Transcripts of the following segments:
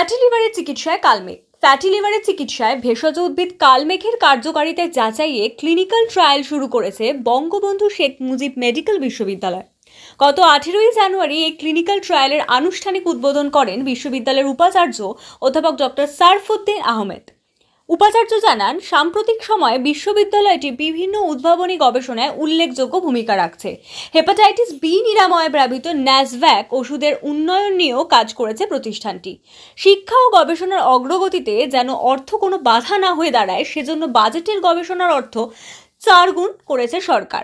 Fatty লিভারের চিকিৎসায় কালমেঘ। Fatty লিভারের চিকিৎসায় ভেষজ উদ্ভিদ কালমেঘের কার্যকারিতা যাচাইয়ে ক্লিনিক্যাল ট্রায়াল শুরু করেছে বঙ্গবন্ধু শেখ মুজিব মেডিকেল বিশ্ববিদ্যালয়। গত 18ই জানুয়ারি এই ক্লিনিক্যাল ট্রায়ালের আনুষ্ঠানিক উদ্বোধন করেন বিশ্ববিদ্যালয়ের উপাচার্য অধ্যাপক ডক্টর সারফুদ্দিন আহমেদ। উপাচার্য জানান, সাম্প্রতিক সময়ে বিশ্ববিদ্যালয়টি বিভিন্ন উদ্ভাবনী গবেষণায় উল্লেখযোগ্য ভূমিকা রাখছে। হেপাটাইটিস বি নিরাময়ে ব্যবহৃত ন্যাসভ্যাক ওষুধের উন্নয়ন নিয়েও কাজ করেছে প্রতিষ্ঠানটি। শিক্ষা ও গবেষণার অগ্রগতিতে যেন অর্থ কোনো বাধা না হয়ে দাঁড়ায়, সেজন্য বাজেটের গবেষণার অর্থ 4 গুণ করেছে সরকার।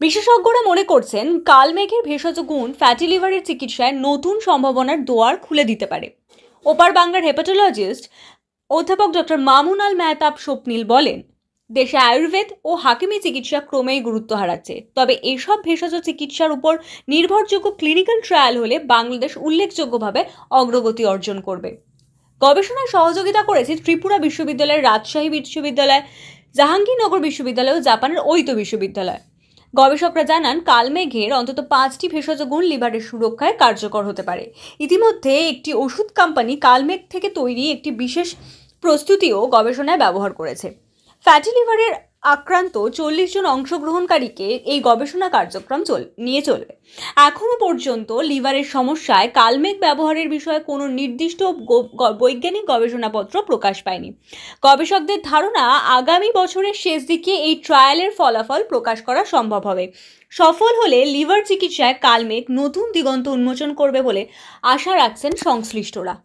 বিশেষজ্ঞরা মনে করছেন, কালমেঘের ভেষজ গুণ ফ্যাটি লিভারের চিকিৎসায় নতুন সম্ভাবনার দুয়ার খুলে দিতে পারে। ওপার বাংলার হেপাটোলজিস্ট অধ্যাপক ডক্টর মামুন আল মেহতাব স্বপ্নিল বলেন, দেশে আয়ুর্বেদ ও হাকিমি চিকিৎসা ক্রমেই গুরুত্ব হারাচ্ছে। তবে এইসব ভেষজ চিকিৎসার উপর নির্ভরযোগ্য ক্লিনিক্যাল ট্রায়াল হলে বাংলাদেশ উল্লেখযোগ্যভাবে অগ্রগতি অর্জন করবে। গবেষণায় সহযোগিতা করেছে ত্রিপুরা বিশ্ববিদ্যালয়, রাজশাহী বিশ্ববিদ্যালয়, জাহাঙ্গীরনগর বিশ্ববিদ্যালয় ও জাপানের ওইতো বিশ্ববিদ্যালয়। গবেষকরা জানান, কালমেঘের অন্তত 5টি ভেষজ গুণ লিভারের সুরক্ষায় কার্যকর হতে পারে। ইতিমধ্যে একটি ওষুধ কোম্পানি কালমেঘ থেকে তৈরি একটি বিশেষ প্রস্তুতিও গবেষণায় ব্যবহার করেছে। ফ্যাটি লিভারের আক্রান্ত 40 জন অংশগ্রহণকারীকে এই গবেষণা কার্যক্রম নিয়ে চলবে। এখনো পর্যন্ত লিভারের সমস্যায় কালমেঘ ব্যবহারের বিষয়ে কোনো নির্দিষ্ট বৈজ্ঞানিক গবেষণাপত্র প্রকাশ পায়নি। গবেষকদের ধারণা, আগামী বছরের শেষ দিকে এই ট্রায়ালের ফলাফল প্রকাশ করা সম্ভব হবে। সফল হলে লিভার চিকিৎসায় কালমেঘ নতুন দিগন্ত উন্মোচন করবে বলে আশা রাখছেন সংশ্লিষ্টরা।